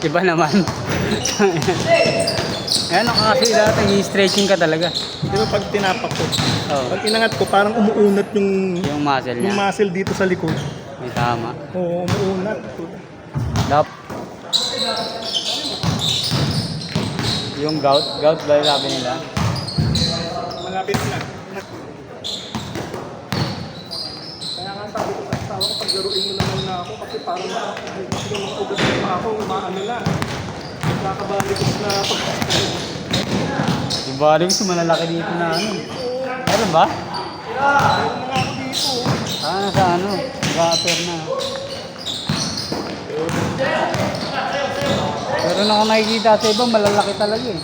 Iba naman. Ayan, kasi dati i-stretching ka talaga. Di ba pag tinapak ko, Oh, pag inangat ko, parang umuunat yung muscle yung niya. muscle dito sa likod. May tama. Oo, umuunat. Dap. Yung gout ba yung sabi nila? Malapit na. Kaya nga sabi ko sa asawa ko, paglaruin mo naman na ako kasi parang gusto mo ugat pa ako, umaano na. Nakakabalikos na ako. Yung body ko malalaki dito na ano. Meron ba? Meron na nga ako dito. Nasa ano? Nag-a-appear na. Pero na ako nakikita sa iba, malalaki talaga eh.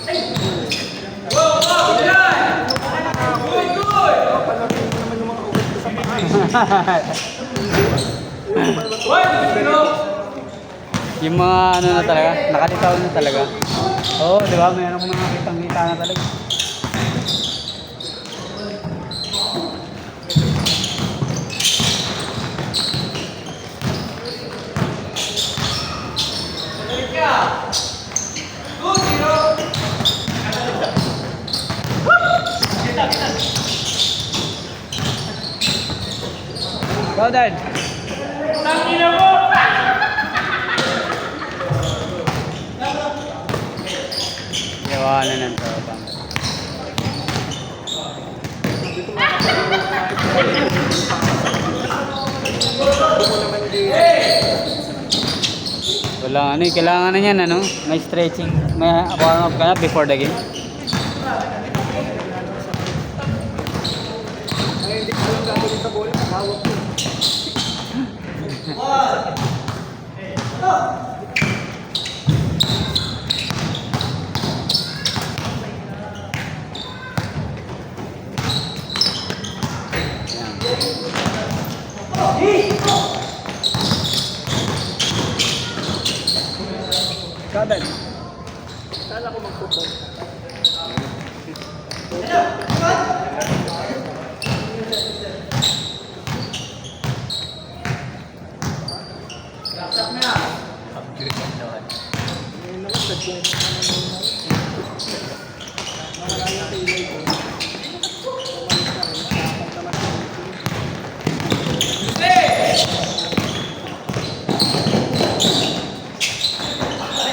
Palaruin mo naman yung mga ugat ko sa paa. Yung mga ano na talaga, nakalitaw na talaga. Oo, di ba? Mayroong mga kitang-kita na talaga. Go, Dad! Iwanan ng tawag. Wala ano eh, kailangan na yan ano, may stretching, may warm up ka na before the game. Ay, hindi ko alam gagawin sa bola, hawak ko. Kadan. Kala ko mag-football. Ngayon naman, nag-join ka naman yung nawala yung pilay ko.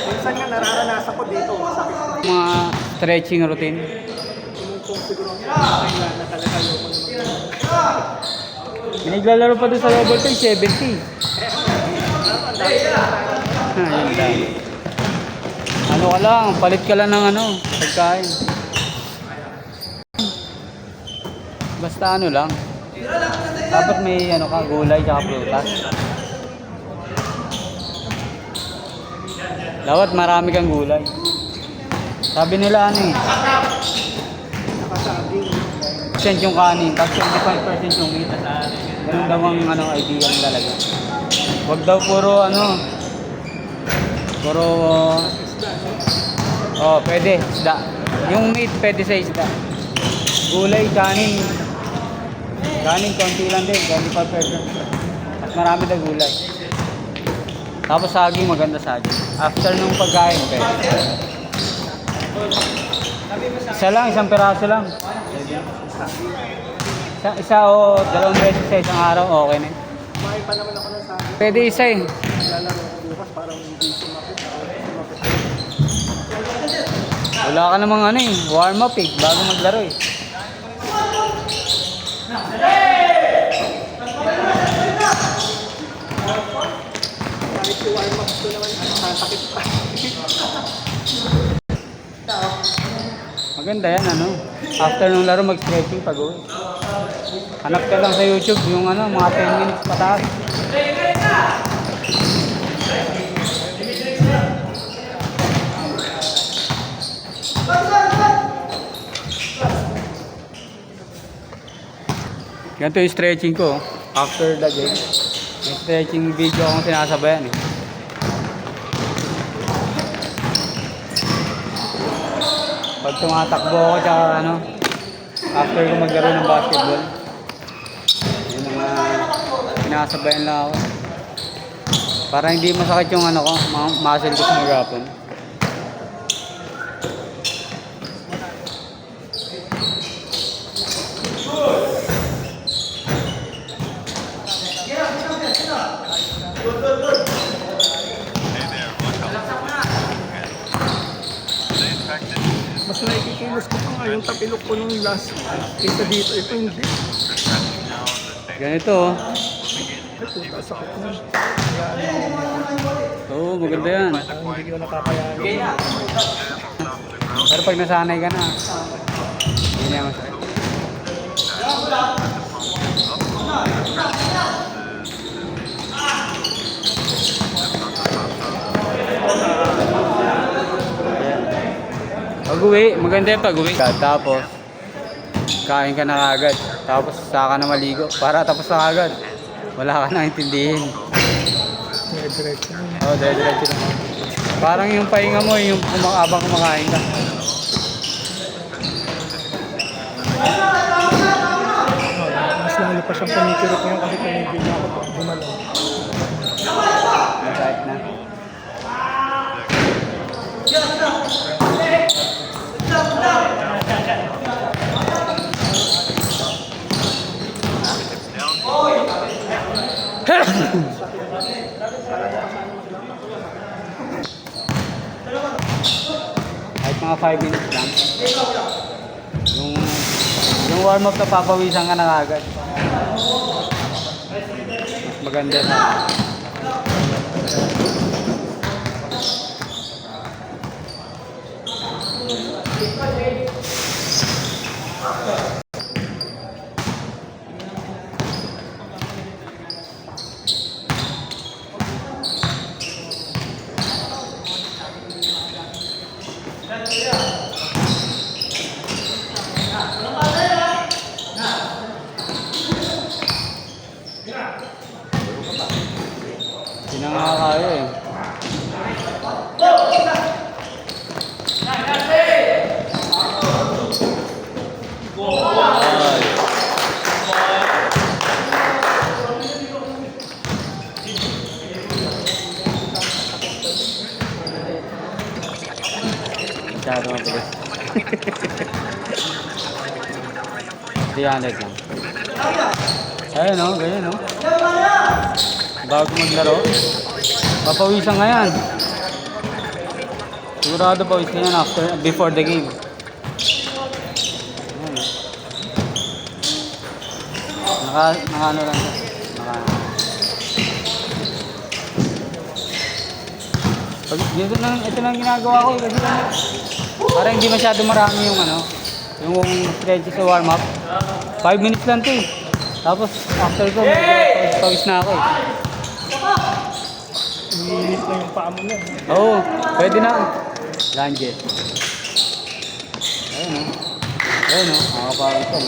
Minsan nga nararanasan ko dito, sakit ko dito. Mga stretching routine. Kung siguro kailan na talaga yung May naglalaro pa doon sa level 3, 70. Ayun lang. Ano ka lang, palit ka lang ng ano, pagkain. Basta ano lang. Dapat may ano ka, gulay tsaka prutas. Dapat marami kang gulay. Sabi nila ano eh, nakasaging. percent yung kanin, tapos 25% yung meat. Ganun daw ang ano, idea talaga. Huwag daw puro ano, puro, pwede, isda. Yung meat pwede sa isda. Gulay, kanin. Kanin, konti lang din, 25%. At marami daw gulay. Tapos saging, maganda saging. After nung pagkain, pwede. Isa lang, isang piraso lang. Isa o dalawang beses sa isang araw, okay na. Kumain pa naman ako ng saging. Pwede isa eh. Lalaro ko bukas parang hindi sumakit. Wala ka namang ano eh, warm up eh, bago maglaro eh. Kahit yung warm up ko naman, sasakit pa. Maganda yan ano. After nung laro mag-stretching pag-uwi. Hanap ka lang sa YouTube yung ano, mga 10 minutes pataas. Ganito yung stretching ko after the game. May stretching video akong sinasabayan eh. Pag tumatakbo ako tsaka ano, after ko maglaro ng basketball, yun ang sinasabayan lang ako. Para hindi masakit yung ano ko, muscle ko sa magapon. Mas nakikikilos ko pa nga yung tapilok ko nung last kaysa dito. Ito hindi. Ganito oh. Ay, puta, sakit na. Kaya Oo, maganda yan. hindi ko nakakayanin. Pero pag nasanay ka na, hindi na masakit. Pag-uwi, maganda yung pag-uwi. Tapos, kain ka na agad. Tapos, saka na maligo. Para tapos na agad. Wala ka na intindihin. Diretso na. Oo, diretso lang. Parang yung pahinga mo, yung abang kumakain ka. Mas lalo pa siyang pumikirot ngayon kasi tumigil na ako pag gumalaw. Kahit na. Kahit mga 5 minutes lang. Yung warm up na papawisan ka na agad. Mas maganda na. Hindi na nga kaya eh. Masyado mabilis. 300 lang. Ayun o, ganyan o. Bago maglaro. Papawisan nga yan. Sigurado pawisan yan before the game. Ayan. Naka ano lang siya. Ito lang ginagawa ko kasi para hindi masyado marami yung yung stretch sa warm up. 5 minutes lang to eh. Tapos after ko, pawis na ako eh. Umiinit na yung paa mo na. Oo, pwede na. Lunge. Ayun o. Ayun o, makapawis ko.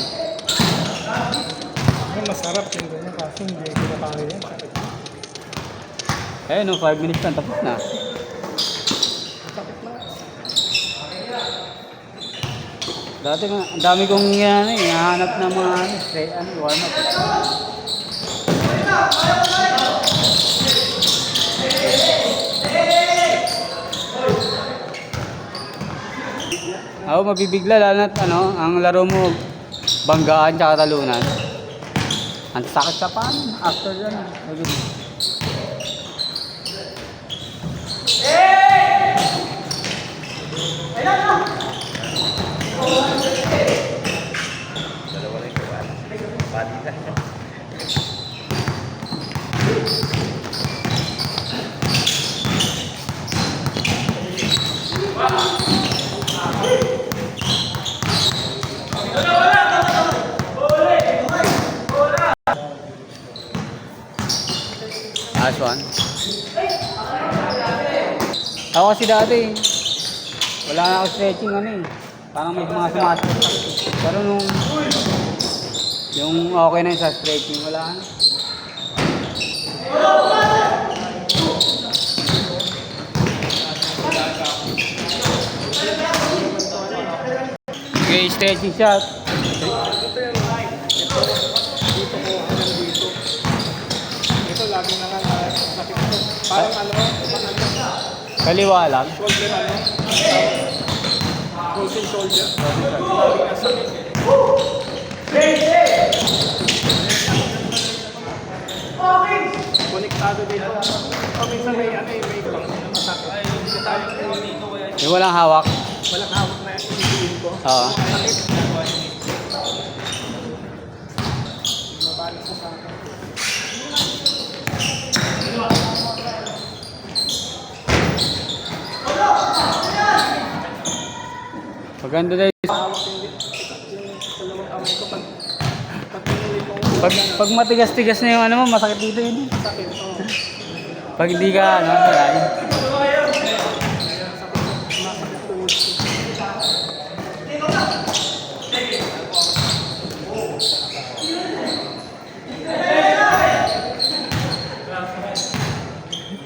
Ay, masarap yung ganyan kasi hindi ko nakakaya yan. Ayun o, 5 minutes lang, tapos na. Sakit na. Dati ang dami kong hahanap ng mga warm up. Oo, mabibigla lalo na't ang laro mo banggaan tsaka talunan. Ang sakit sa paan after yan. Last one. Ako kasi dati, wala na ako stretching Parang may mga sumasakit. Pero yung okay na yung sa stretching, wala na. Okay, stretching shot. Ito lagi na nga sakit ko. Para Kaliwa lang. Shoulder ano? Frozen shoulder. Lagi na sakit. Konektado dito. Minsan may ano eh, may pang na masakit. Hindi tayo Yung walang hawak. walang hawak na ibiin ko. Oo. Sakit. Mabalik ko sa akin. Maganda na yun. Hawak yung dalawang kamay ko pag pinili ko. Pag matigas-tigas na yung ano mo, masakit dito yun. Sakit. Oo. Pag hindi ka, ano, kaya Masakit tuhod ko.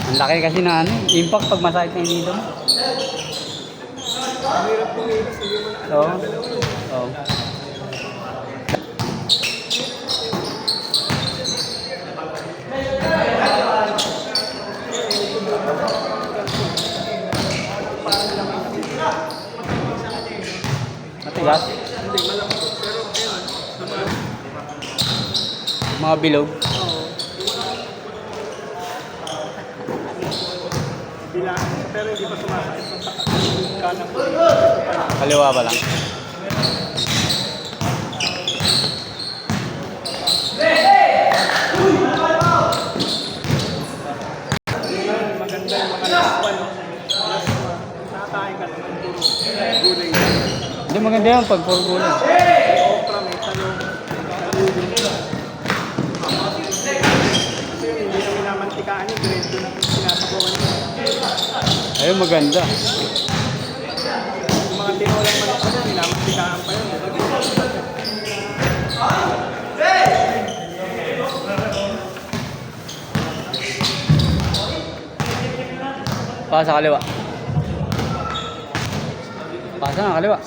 ang laki kasi na ano, impact pag masakit na yung dito mo. Ang hirap pumilis, hindi mo na alam Oo. na dalawa. Oo. Matigas. Hindi, malambot. Pero ayun, naman. Mga bilog. Oo. Bilaan. Pero hindi pa sumasakit ng kanan ko. Kaliwa pa lang. Ngayon, maganda yung mga last one. Last one. Nakakain ka naman puro gulay. Hindi maganda yun pag puro gulay. May okra, may talong, kalulong. Kasi yun, hindi na minamantikaan yung diretso na sinasabawan mo. Ayun maganda. Yung mga tinolang manok pa yun, minamantikaan pa yun. Pa sa kaliwa. Pasa nga kaliwa.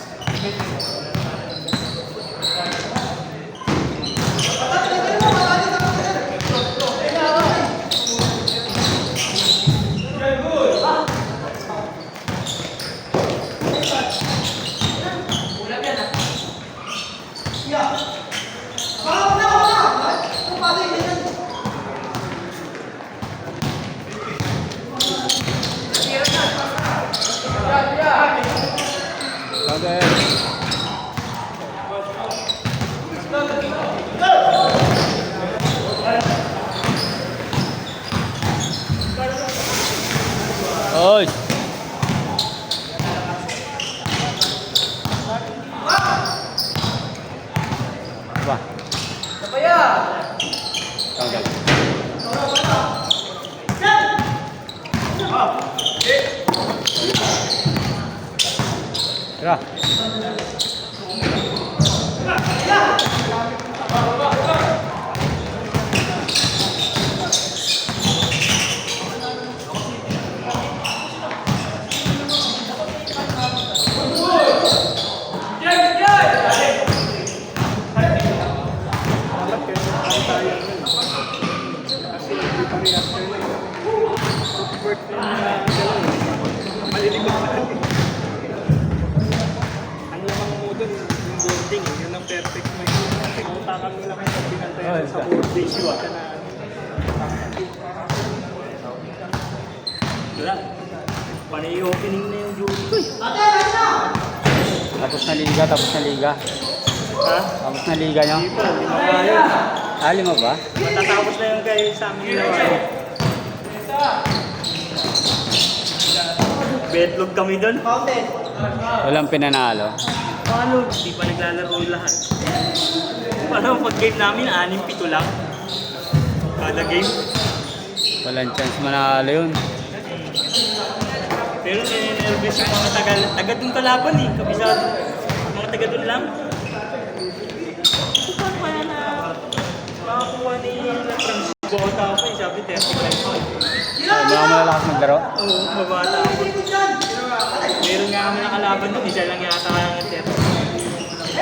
Okay. Oy. Ba. Kapaya. Okay. Tara. Dapat kayo tayo yun. Kasi hindi parehas kayo na yun. Work na dalawa. Malilikot na natin. Ang lamang mo dun, yung boarding, yun ang perfect mo. Utakan mo lang kayo pinantayan sa boarding. Huwag ka na. Wala. Panay opening na yung duty ko eh. Tapos na liga, tapos na liga. Ha? Tapos na liga nyo. Hindi pa, hindi pa yun. Ah, lima ba? Matatapos na yung kayo sa amin ginawa. Betlog kami doon. Walang pinanalo. Paano? Hindi pa naglalaro yung lahat. Paano pag game namin, 6-7 lang? Kada game. Walang chance manalo yun. Pero nire-nervous yung mga taga doon kalaban eh. Kabisado. Mga taga doon lang. Paano kaya na makakuha ni Francisco Otapa eh? Sabi 35. Mga malalakas maglaro. Oo, mabata ako. Meron nga kami nakalaban doon, isa lang yata kaya ng 35.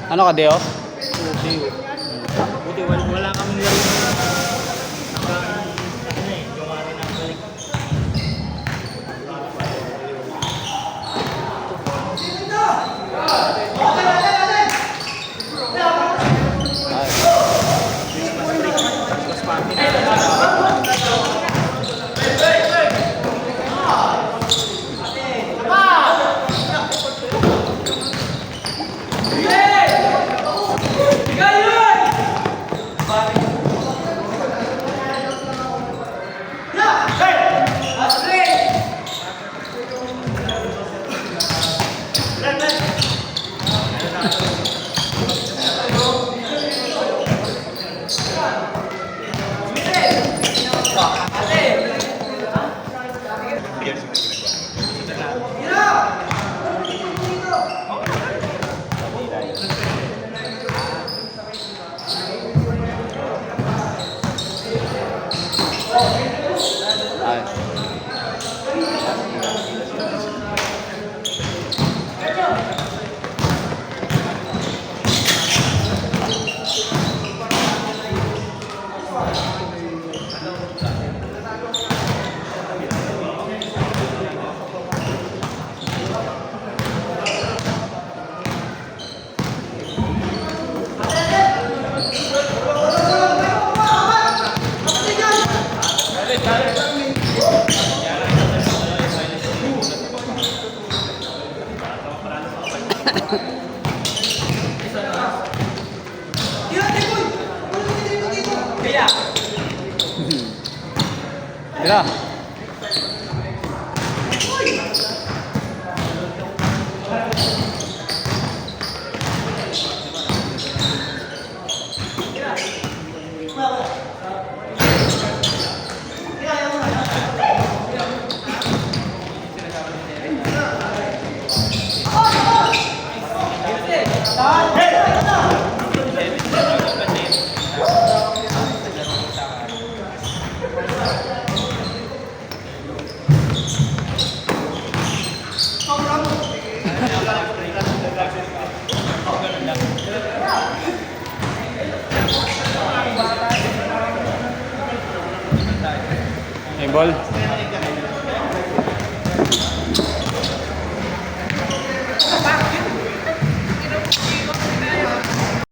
Ano ka, Deo? Buti wala kaming laro. Hanggang ano eh, yung araw na balik. Christmas party na. Ay. Tira. May ball.